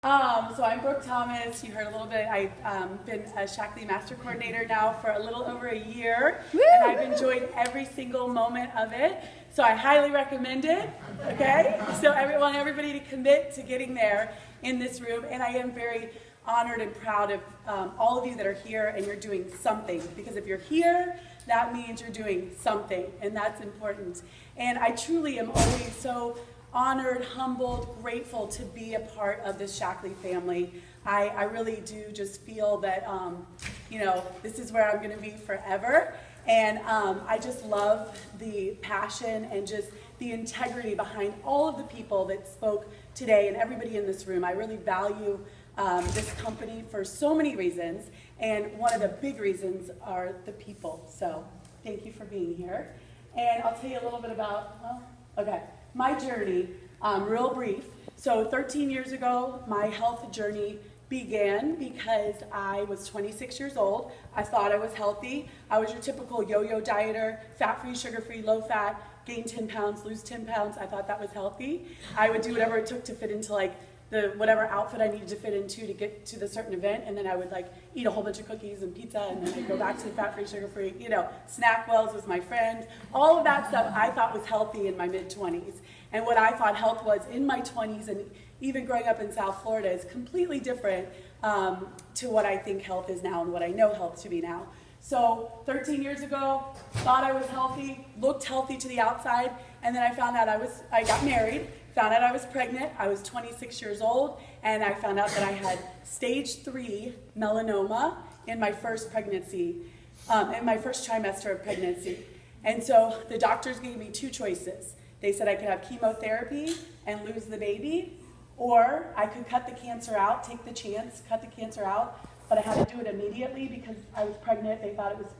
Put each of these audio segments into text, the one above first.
So I'm Brooke Thomas. You heard a little bit. I've been a Shaklee Master Coordinator now for a little over a year, and I've enjoyed every single moment of it. So I highly recommend it. Okay. So I want everybody to commit to getting there in this room, and I am very honored and proud of all of you that are here, and you're doing something. Because if you're here, that means you're doing something, and that's important. And I truly am always so honored, humbled, grateful to be a part of this Shaklee family. I really do just feel that, you know, this is where I'm going to be forever. And I just love the passion and just the integrity behind all of the people that spoke today and everybody in this room. I really value this company for so many reasons. And one of the big reasons are the people. So thank you for being here. And I'll tell you a little bit about, well, okay. My journey, real brief. So 13 years ago, my health journey began because I was 26 years old. I thought I was healthy. I was your typical yo-yo dieter, fat-free, sugar-free, low-fat, gain 10 pounds, lose 10 pounds. I thought that was healthy. I would do whatever it took to fit into like whatever outfit I needed to fit into to get to the certain event, and then I would like eat a whole bunch of cookies and pizza, and then I'd go back to the fat-free, sugar-free, you know, Snack Wells was my friend. All of that stuff I thought was healthy in my mid-20s. And what I thought health was in my 20s and even growing up in South Florida is completely different to what I think health is now and what I know health to be now. So 13 years ago, thought I was healthy, looked healthy to the outside, and then I found out I got married, found out I was pregnant. I was 26 years old, and I found out that I had stage 3 melanoma in my first pregnancy, in my first trimester of pregnancy. And so the doctors gave me two choices. They said I could have chemotherapy and lose the baby, or I could cut the cancer out, take the chance, cut the cancer out, but I had to do it immediately because I was pregnant. They thought it was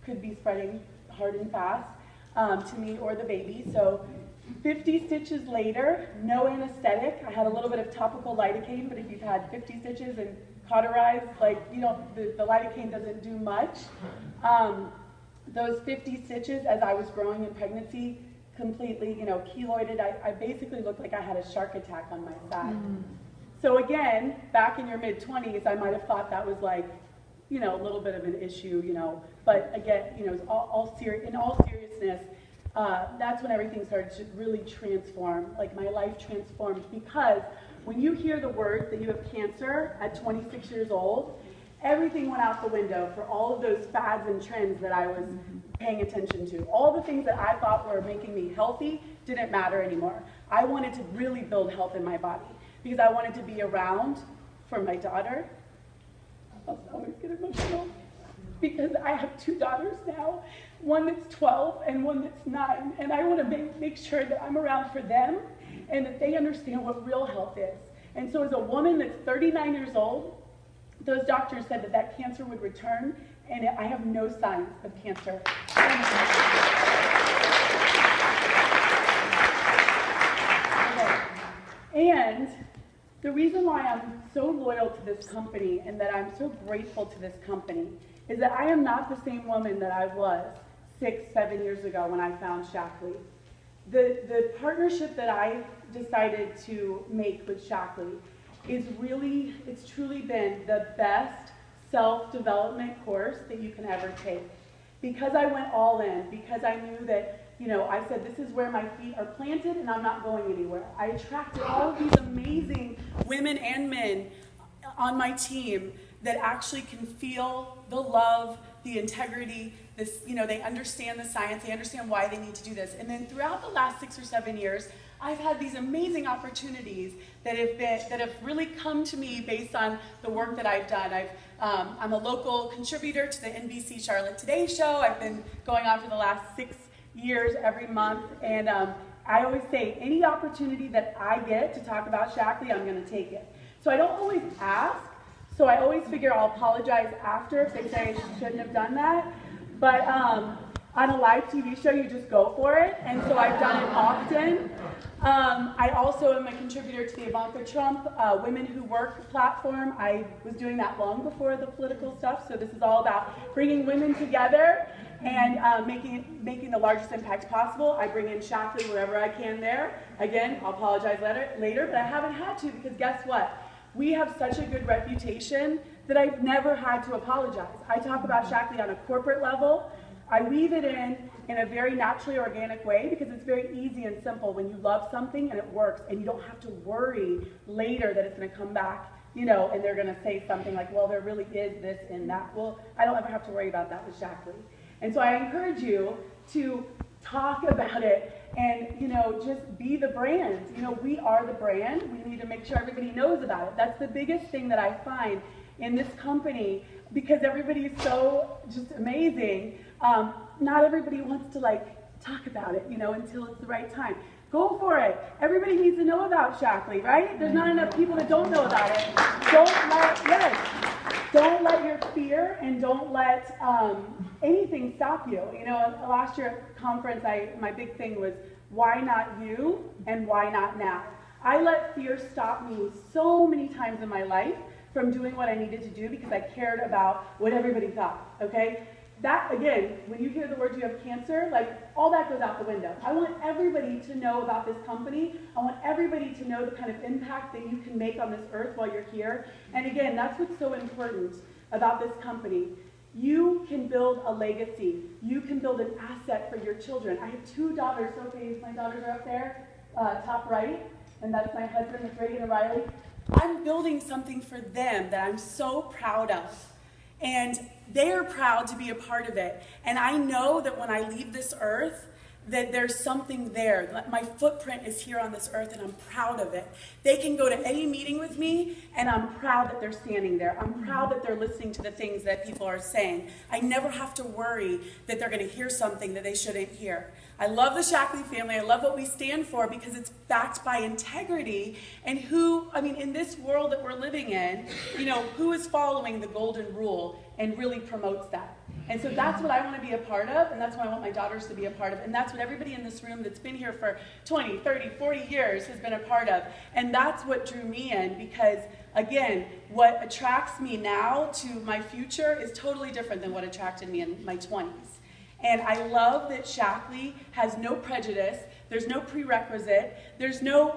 could be spreading hard and fast to me or the baby. So 50 stitches later, no anesthetic. I had a little bit of topical lidocaine, but if you've had 50 stitches and cauterized, like, you know, the lidocaine doesn't do much. Those 50 stitches as I was growing in pregnancy, completely, you know, keloided. I basically looked like I had a shark attack on my side. So again, back in your mid-20s, I might have thought that was like, you know, a little bit of an issue, you know. But again, you know, in all seriousness, that's when everything started to really transform. Like my life transformed, because when you hear the words that you have cancer at 26 years old, everything went out the window for all of those fads and trends that I was paying attention to. All the things that I thought were making me healthy didn't matter anymore. I wanted to really build health in my body because I wanted to be around for my daughter. I'll always get emotional because I have two daughters now, one that's 12 and one that's 9, and I want to make sure that I'm around for them and that they understand what real health is. And so as a woman that's 39 years old, those doctors said that that cancer would return, and I have no signs of cancer. Okay. And the reason why I'm so loyal to this company and that I'm so grateful to this company is that I am not the same woman that I was 6, 7 years ago when I found Shaklee. The partnership that I decided to make with Shaklee it's truly been the best self-development course that you can ever take. Because I went all in, because I knew that, you know, I said, this is where my feet are planted and I'm not going anywhere. I attracted all of these amazing women and men on my team that actually can feel the love, the integrity, this, you know, they understand the science, they understand why they need to do this. And then throughout the last 6 or 7 years, I've had these amazing opportunities that have really come to me based on the work that I've done. I'm a local contributor to the NBC Charlotte Today show. I've been going on for the last 6 years every month, and I always say any opportunity that I get to talk about Shaklee, I'm going to take it. So I don't always ask, so I always figure I'll apologize after if they say I shouldn't have done that. But on a live TV show, you just go for it, and so I've done it often. I also am a contributor to the Ivanka Trump Women Who Work platform. I was doing that long before the political stuff, so this is all about bringing women together and making the largest impact possible. I bring in Shaklee wherever I can there. Again, I'll apologize later, but I haven't had to because guess what? We have such a good reputation that I've never had to apologize. I talk about Shaklee on a corporate level. I weave it in a very naturally organic way because it's very easy and simple when you love something and it works and you don't have to worry later that it's going to come back, you know, and they're going to say something like, well, there really is this and that. Well, I don't ever have to worry about that with Shaklee. And so I encourage you to talk about it and, you know, just be the brand. You know, we are the brand. We need to make sure everybody knows about it. That's the biggest thing that I find in this company because everybody is so just amazing. Not everybody wants to like talk about it, you know, until it's the right time. Go for it. Everybody needs to know about Shaklee, right? There's not enough people that don't know about it. Don't let your fear and don't let anything stop you. You know, last year at conference, my big thing was why not you and why not now? I let fear stop me so many times in my life from doing what I needed to do because I cared about what everybody thought, okay? That, again, when you hear the words you have cancer, like, all that goes out the window. I want everybody to know about this company. I want everybody to know the kind of impact that you can make on this earth while you're here. And again, that's what's so important about this company. You can build a legacy. You can build an asset for your children. I have 2 daughters. Okay, my daughters are up there, top right, and that's my husband, that's Reagan and Riley. I'm building something for them that I'm so proud of. And they are proud to be a part of it. And I know that when I leave this earth, that there's something there. My footprint is here on this earth, and I'm proud of it. They can go to any meeting with me, and I'm proud that they're standing there. I'm proud that they're listening to the things that people are saying. I never have to worry that they're going to hear something that they shouldn't hear. I love the Shaklee family. I love what we stand for because it's backed by integrity. And in this world that we're living in, you know, who is following the golden rule and really promotes that? And so that's what I want to be a part of, and that's what I want my daughters to be a part of, and that's what everybody in this room that's been here for 20, 30, 40 years has been a part of. And that's what drew me in because, again, what attracts me now to my future is totally different than what attracted me in my 20s. And I love that Shaklee has no prejudice, there's no prerequisite, there's no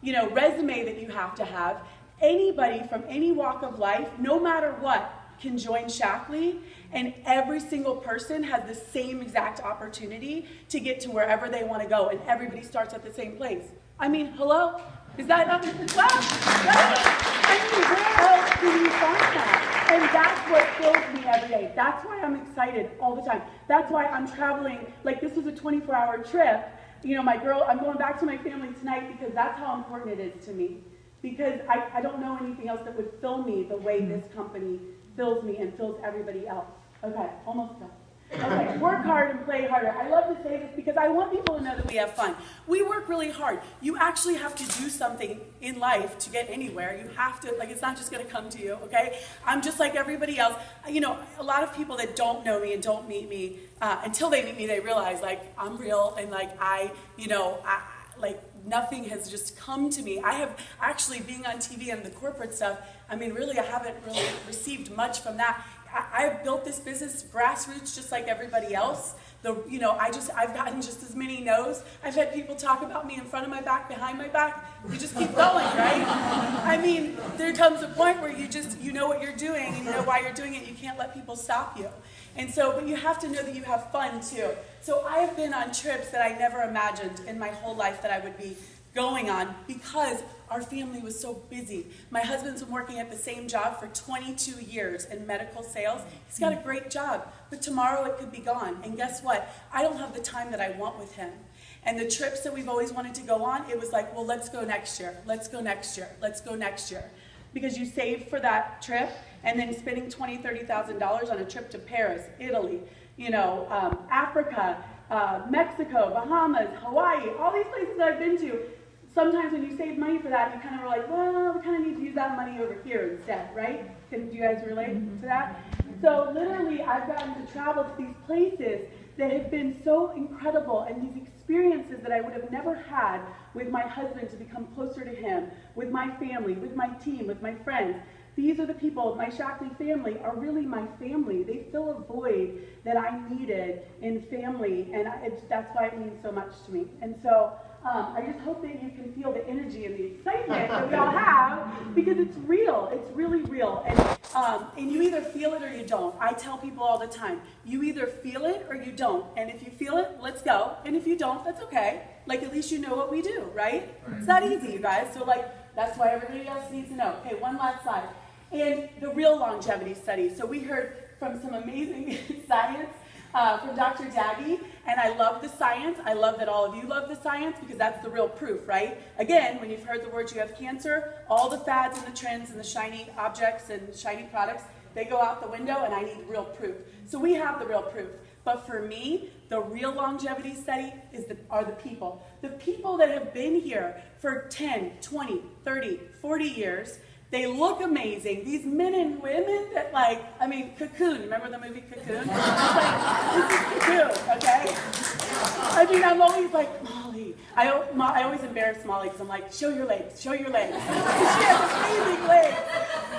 resume that you have to have. Anybody from any walk of life, no matter what, can join Shaklee, and every single person has the same exact opportunity to get to wherever they want to go, and everybody starts at the same place. I mean, hello? Is that not, wow, I mean, where else do you find that? And that's what fills me every day. That's why I'm excited all the time. That's why I'm traveling, like this was a 24-hour trip. You know, I'm going back to my family tonight because that's how important it is to me. Because I don't know anything else that would fill me the way this company fills me and fills everybody else. Okay, almost done. Okay, work hard and play harder. I love to say this because I want people to know that we have fun. We work really hard. You actually have to do something in life to get anywhere. You have to, like, it's not just going to come to you, okay? I'm just like everybody else. You know, a lot of people that don't know me and don't meet me, until they meet me, they realize, like, I'm real and, like, nothing has just come to me. I have actually, being on TV and the corporate stuff, I mean, really, I haven't really received much from that. I've built this business grassroots just like everybody else. I've gotten just as many no's. I've had people talk about me in front of my back, behind my back. You just keep going, right? I mean, there comes a point where you know what you're doing and you know why you're doing it. You can't let people stop you. And so, but you have to know that you have fun too. So I have been on trips that I never imagined in my whole life that I would be going on because our family was so busy. My husband's been working at the same job for 22 years in medical sales. He's got a great job, but tomorrow it could be gone. And guess what? I don't have the time that I want with him. And the trips that we've always wanted to go on, it was like, well, let's go next year. Let's go next year. Let's go next year. Because you save for that trip, and then spending $20,000, $30,000 on a trip to Paris, Italy, Africa, Mexico, Bahamas, Hawaii, all these places that I've been to. Sometimes when you save money for that, you kind of are like, well, we kind of need to use that money over here instead, right? Do you guys relate to that? So literally, I've gotten to travel to these places that have been so incredible, and these experiences that I would have never had with my husband to become closer to him, with my family, with my team, with my friends. These are the people, my Shaklee family are really my family. They fill a void that I needed in family, and that's why it means so much to me. And so I just hope that you can feel the energy and the excitement that we all have, because it's real. It's really real. And you either feel it or you don't. I tell people all the time, you either feel it or you don't. And if you feel it, let's go. And if you don't, that's okay. Like, at least you know what we do, right? It's that easy, you guys. So, like, that's why everybody else needs to know. Okay, one last slide. And the real longevity study. So we heard from some amazing science from Dr. Daggy, and I love the science. I love that all of you love the science, because that's the real proof, right? Again, when you've heard the words you have cancer, all the fads and the trends and the shiny objects and shiny products, they go out the window, and I need real proof. So we have the real proof. But for me, the real longevity study are the people. The people that have been here for 10, 20, 30, 40 years. They look amazing. These men and women that, like, I mean, Cocoon. Remember the movie Cocoon? It's like, this is Cocoon, okay? I mean, I'm always like, Molly. I always embarrass Molly because I'm like, show your legs, show your legs. She has amazing legs.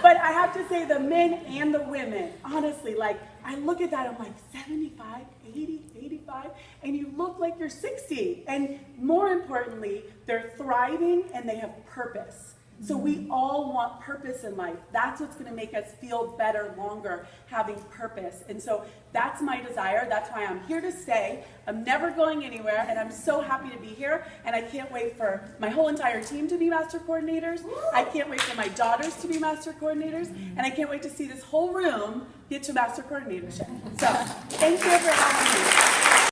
But I have to say, the men and the women, honestly, like, I look at that, I'm like, 75, 80, 85, and you look like you're 60. And more importantly, they're thriving and they have purpose. So we all want purpose in life. That's what's going to make us feel better longer, having purpose. And so that's my desire. That's why I'm here to stay. I'm never going anywhere, and I'm so happy to be here. And I can't wait for my whole entire team to be master coordinators. I can't wait for my daughters to be master coordinators. And I can't wait to see this whole room get to master coordinatorship. So thank you for having me.